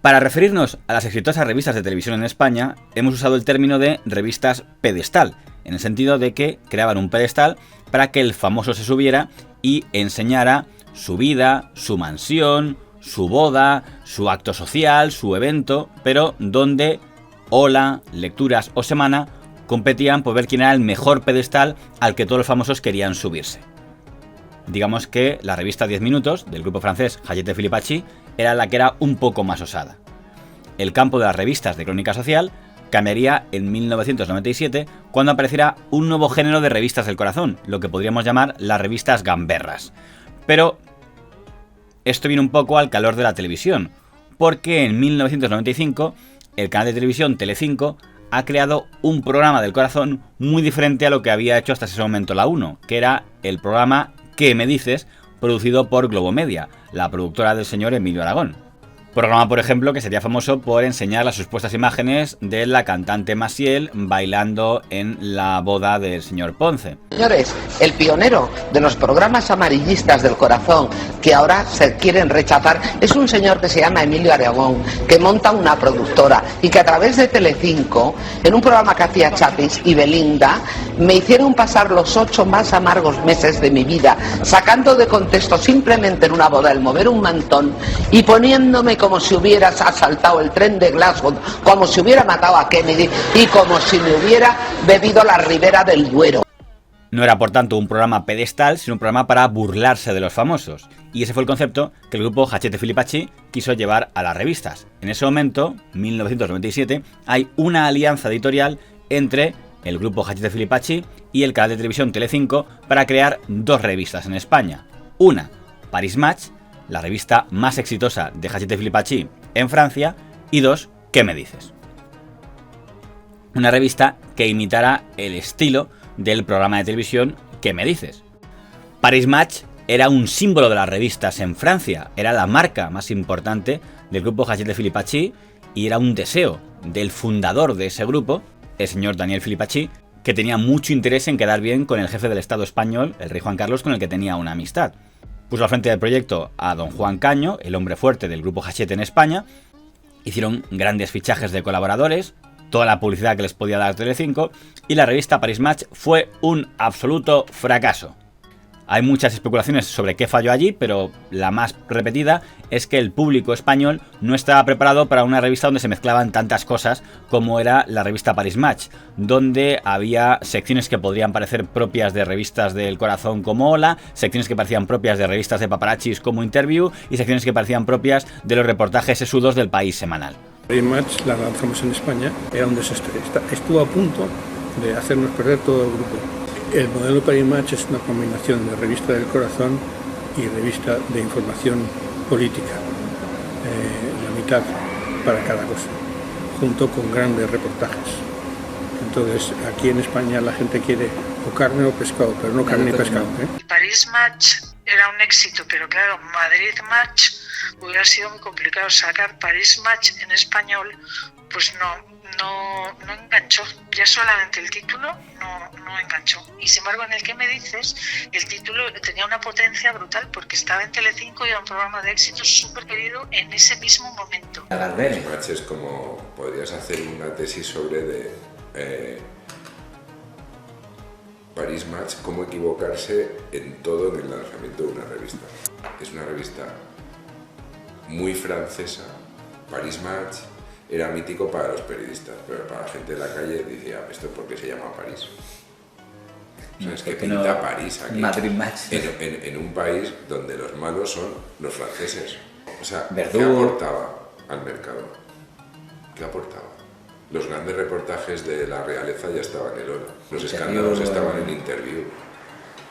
Para referirnos a las exitosas revistas de televisión en España, hemos usado el término de revistas pedestal, en el sentido de que creaban un pedestal para que el famoso se subiera y enseñara su vida, su mansión, su boda, su acto social, su evento, pero donde Hola, Lecturas o Semana competían por ver quién era el mejor pedestal al que todos los famosos querían subirse. Digamos que la revista 10 minutos del grupo francés Hachette Filipacchi era la que era un poco más osada. El campo de las revistas de crónica social cambiaría en 1997 cuando apareciera un nuevo género de revistas del corazón, lo que podríamos llamar las revistas gamberras. Pero esto viene un poco al calor de la televisión, porque en 1995 el canal de televisión Telecinco ha creado un programa del corazón muy diferente a lo que había hecho hasta ese momento la 1, que era el programa ¿Qué me dices?, producido por Globomedia, la productora del señor Emilio Aragón. Programa, por ejemplo, que sería famoso por enseñar las supuestas imágenes de la cantante Maciel bailando en la boda del señor Ponce. Señores, el pionero de los programas amarillistas del corazón que ahora se quieren rechazar es un señor que se llama Emilio Aragón, que monta una productora y que a través de Telecinco, en un programa que hacía Chapis y Belinda, me hicieron pasar los 8 más amargos meses de mi vida, sacando de contexto simplemente en una boda el mover un mantón y poniéndome como si hubieras asaltado el tren de Glasgow, como si hubiera matado a Kennedy y como si me hubiera bebido la ribera del Duero. No era por tanto un programa pedestal, sino un programa para burlarse de los famosos. Y ese fue el concepto que el grupo Hachette Filipacchi quiso llevar a las revistas. En ese momento, 1997, hay una alianza editorial entre el grupo Hachette Filipacchi y el canal de televisión Telecinco para crear 2 revistas en España. Una, Paris Match, la revista más exitosa de Hachette Filipacchi en Francia, y 2, ¿Qué me dices?, una revista que imitara el estilo del programa de televisión ¿Qué me dices? Paris Match era un símbolo de las revistas en Francia, era la marca más importante del grupo Hachette Filipacchi y era un deseo del fundador de ese grupo, el señor Daniel Filipacchi, que tenía mucho interés en quedar bien con el jefe del Estado español, el rey Juan Carlos, con el que tenía una amistad. Puso al frente del proyecto a don Juan Caño, el hombre fuerte del grupo Hachette en España. Hicieron grandes fichajes de colaboradores, toda la publicidad que les podía dar Telecinco, y la revista Paris Match fue un absoluto fracaso. Hay muchas especulaciones sobre qué falló allí, pero la más repetida es que el público español no estaba preparado para una revista donde se mezclaban tantas cosas como era la revista Paris Match, donde había secciones que podrían parecer propias de revistas del corazón como Hola, secciones que parecían propias de revistas de paparazzis como Interview y secciones que parecían propias de los reportajes sesudos del País semanal. Paris Match la lanzamos en España, era un desastre, estuvo a punto de hacernos perder todo el grupo. El modelo Paris Match es una combinación de revista del corazón y revista de información política, la mitad para cada cosa, junto con grandes reportajes. Entonces, aquí en España la gente quiere o carne o pescado, pero no carne y pescado. Paris Match era un éxito, pero claro, Madrid Match hubiera sido muy complicado. Sacar Paris Match en español, pues no enganchó. Ya solamente el título no enganchó. Y sin embargo, en el que me dices, el título tenía una potencia brutal porque estaba en Telecinco y era un programa de éxito súper querido en ese mismo momento. Paris Match es como podrías hacer una tesis sobre Paris Match, cómo equivocarse en todo en el lanzamiento de una revista. Es una revista muy francesa. Paris Match era mítico para los periodistas, pero para la gente de la calle decía, ¿esto por qué se llama París? O sea, es que pinta París aquí, Madrid Match. En un país donde los malos son los franceses. O sea, Verdú. ¿qué aportaba al mercado? ¿Qué aportaba? Los grandes reportajes de la realeza ya estaban en Hola. Los escándalos estaban en Interview.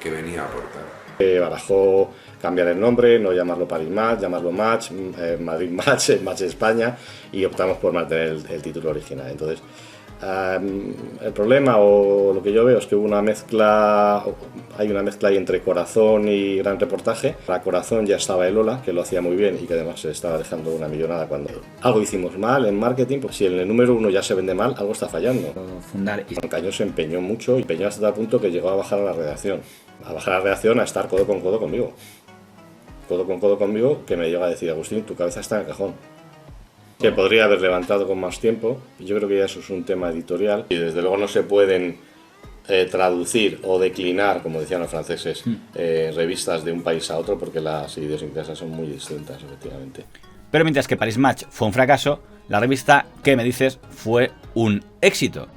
¿Qué venía a aportar? Barajó cambiar el nombre, no llamarlo Paris Match, llamarlo Match, Madrid Match, Match España, y optamos por mantener el título original. Entonces, el problema o lo que yo veo es que hubo una mezcla, hay una mezcla ahí entre corazón y gran reportaje. Para corazón ya estaba el Hola, que lo hacía muy bien y que además se estaba dejando una millonada cuando algo hicimos mal en marketing, porque si en el número 1 ya se vende mal, algo está fallando. Juan Caño se empeñó mucho y empeñó hasta tal punto que llegó a bajar a la redacción. A bajar a la redacción a estar codo con codo conmigo. Codo con codo conmigo, que me llega a decir, Agustín, tu cabeza está en el cajón. Que podría haber levantado con más tiempo. Yo creo que ya eso es un tema editorial y desde luego no se pueden traducir o declinar, como decían los franceses, revistas de un país a otro porque las idiosincrasias son muy distintas, efectivamente. Pero mientras que Paris Match fue un fracaso, la revista ¿Qué me dices? Fue un éxito.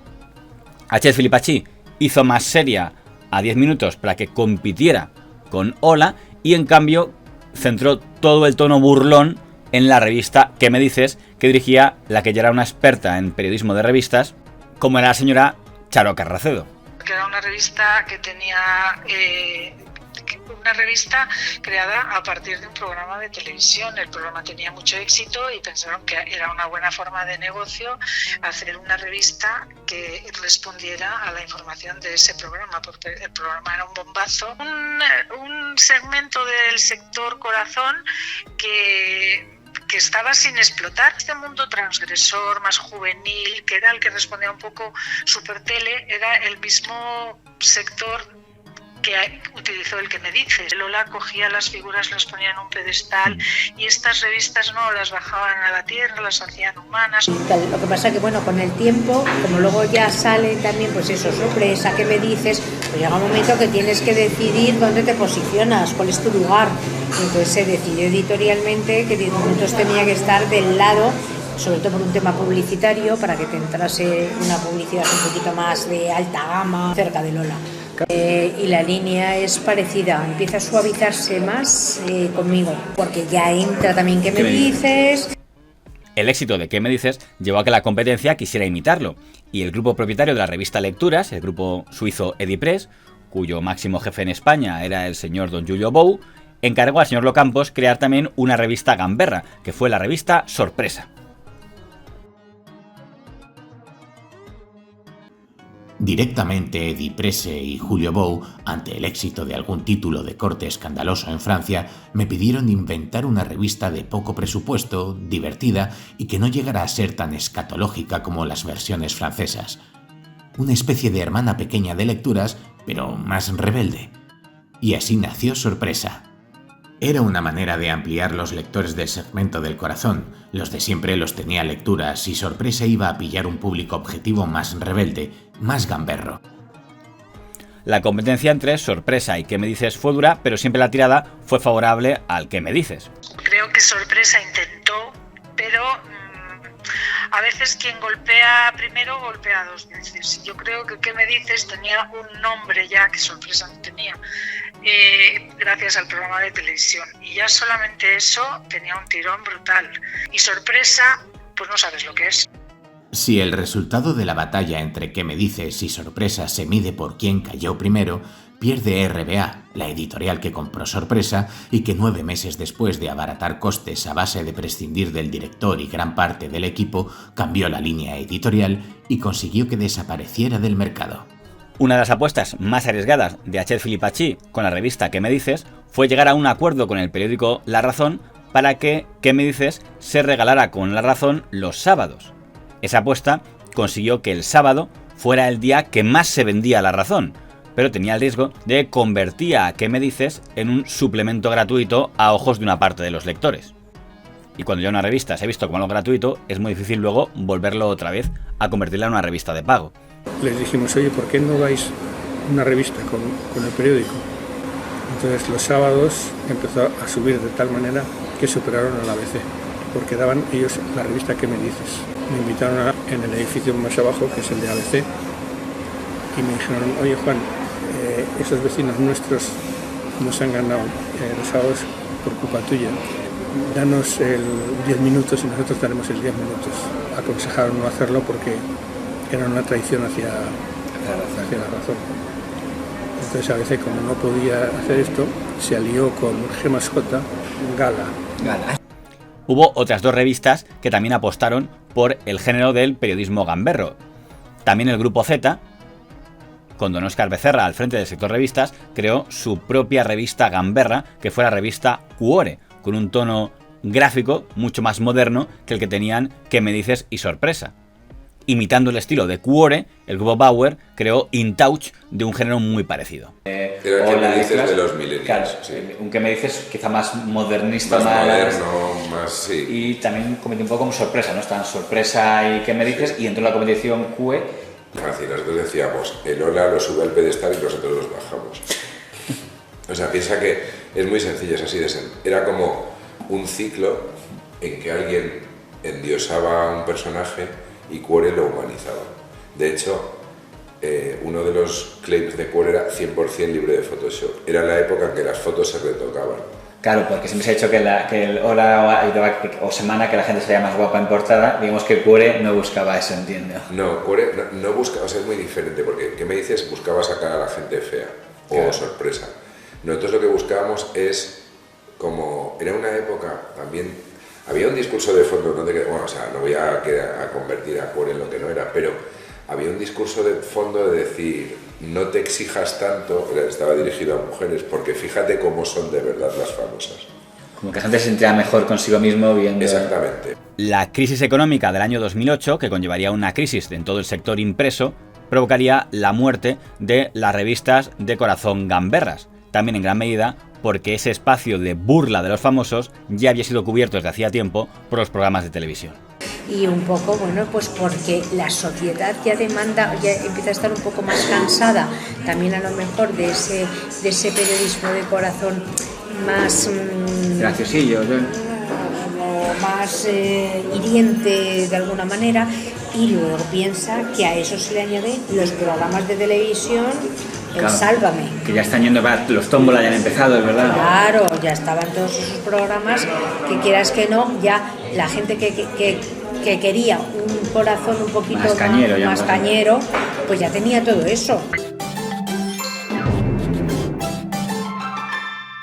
Hachette Filipacchi hizo más seria a 10 minutos para que compitiera con Hola y en cambio centró todo el tono burlón en la revista ¿Qué me dices?, que dirigía la que ya era una experta en periodismo de revistas, como era la señora Charo Carracedo. Que era una revista que tenía una revista creada a partir de un programa de televisión. El programa tenía mucho éxito y pensaron que era una buena forma de negocio hacer una revista que respondiera a la información de ese programa, porque el programa era un bombazo. Un segmento del sector corazón que estaba sin explotar. Este mundo transgresor, más juvenil, que era el que respondía un poco Supertele, era el mismo sector que utilizó el ¿Qué me dices? Lola cogía las figuras, las ponía en un pedestal y estas revistas no las bajaban a la tierra, las hacían humanas. Lo que pasa que bueno, con el tiempo, como luego ya sale también pues eso, sorpresa, ¿qué me dices? Pues llega un momento que tienes que decidir dónde te posicionas, cuál es tu lugar. Y entonces se decidió editorialmente que 10 minutos tenía que estar del lado, sobre todo por un tema publicitario, para que te entrase una publicidad un poquito más de alta gama cerca de Lola. Y la línea es parecida, empieza a suavizarse más conmigo, porque ya entra también ¿Qué me dices? El éxito de ¿Qué me dices? Llevó a que la competencia quisiera imitarlo, y el grupo propietario de la revista Lecturas, el grupo suizo Edipress, cuyo máximo jefe en España era el señor don Julio Bou, encargó al señor Locampos crear también una revista gamberra, que fue la revista Sorpresa. Directamente Edipress y Julio Bou, ante el éxito de algún título de corte escandaloso en Francia, me pidieron inventar una revista de poco presupuesto, divertida y que no llegara a ser tan escatológica como las versiones francesas. Una especie de hermana pequeña de Lecturas, pero más rebelde. Y así nació Sorpresa. Era una manera de ampliar los lectores del segmento del corazón. Los de siempre los tenía Lecturas y Sorpresa iba a pillar un público objetivo más rebelde, más gamberro. La competencia entre Sorpresa y ¿Qué me dices? Fue dura, pero siempre la tirada fue favorable al ¿Qué me dices? Creo que Sorpresa intentó, pero a veces quien golpea primero golpea dos veces. Yo creo que ¿Qué me dices? Tenía un nombre ya que Sorpresa no tenía. Gracias al programa de televisión, y ya solamente eso tenía un tirón brutal, y Sorpresa pues no sabes lo que es. Si el resultado de la batalla entre ¿Qué me dices? Y Sorpresa se mide por quién cayó primero, pierde RBA, la editorial que compró Sorpresa y que 9 meses después de abaratar costes a base de prescindir del director y gran parte del equipo, cambió la línea editorial y consiguió que desapareciera del mercado. Una de las apuestas más arriesgadas de Hachette Filipacchi con la revista ¿Qué me dices? Fue llegar a un acuerdo con el periódico La Razón para que ¿Qué me dices? Se regalara con La Razón los sábados. Esa apuesta consiguió que el sábado fuera el día que más se vendía La Razón, pero tenía el riesgo de convertir a ¿Qué me dices? En un suplemento gratuito a ojos de una parte de los lectores. Y cuando ya una revista se ha visto como algo gratuito, es muy difícil luego volverlo otra vez a convertirla en una revista de pago. Les dijimos, oye, ¿por qué no vais una revista con el periódico? Entonces los sábados empezó a subir de tal manera que superaron al ABC, porque daban ellos la revista ¿Qué me dices? Me invitaron en el edificio más abajo, que es el de ABC, y me dijeron, oye Juan, esos vecinos nuestros nos han ganado los sábados por culpa tuya. Danos el 10 minutos y nosotros daremos el 10 minutos. Aconsejaron no hacerlo porque era una traición hacia La Razón. Entonces a veces, como no podía hacer esto, se alió con G+J, Gala. Hubo otras dos revistas que también apostaron por el género del periodismo gamberro. También el Grupo Z, con don Óscar Becerra al frente del sector revistas, creó su propia revista gamberra, que fue la revista Cuore, con un tono gráfico mucho más moderno que el que tenían ¿Qué me dices? Y Sorpresa. Imitando el estilo de Cuore, el grupo Bauer creó In Touch de un género muy parecido. Pero ¿qué me dices de los millennials? Claro, sí. un que me dices quizá más modernista, más moderno, más sí. Y también competí un poco como sorpresa, ¿no? Está en sorpresa y ¿qué me dices? Y entró en la competición QE. Fácil, nosotros decíamos, el Ola lo sube al pedestal y nosotros los bajamos. O sea, piensa que es muy sencillo, es así de sencillo. Era como un ciclo en que alguien endiosaba a un personaje y Cuore lo humanizaba. De hecho, uno de los claims de Cuore era 100% libre de Photoshop. Era la época en que las fotos se retocaban. Claro, porque siempre se ha dicho que el hora o semana que la gente sería más guapa en portada, digamos que Cuore no buscaba eso, entiendo. No, Cuore no buscaba, o sea, es muy diferente, porque ¿qué me dices? Buscaba sacar a la gente fea o sorpresa. Nosotros lo que buscábamos es como, era una época también. Había un discurso de fondo, no voy a convertir a Cuore en lo que no era, pero había un discurso de fondo de decir, no te exijas tanto, estaba dirigido a mujeres, porque fíjate cómo son de verdad las famosas. Como que la gente se sentía mejor consigo mismo viendo... Exactamente. La crisis económica del año 2008, que conllevaría una crisis en todo el sector impreso, provocaría la muerte de las revistas de corazón gamberras, también en gran medida porque ese espacio de burla de los famosos ya había sido cubierto desde hacía tiempo por los programas de televisión. Y un poco, bueno, pues porque la sociedad ya empieza a estar un poco más cansada, también a lo mejor de ese periodismo de corazón más... graciosillo, más hiriente de alguna manera, y luego piensa que a eso se le añaden los programas de televisión. Claro, Sálvame. Que ya están yendo, los tómbola ya han empezado, es verdad. Claro, ya estaban todos esos programas que quieras que no, ya la gente que quería un corazón un poquito más cañero, pues ya tenía todo eso.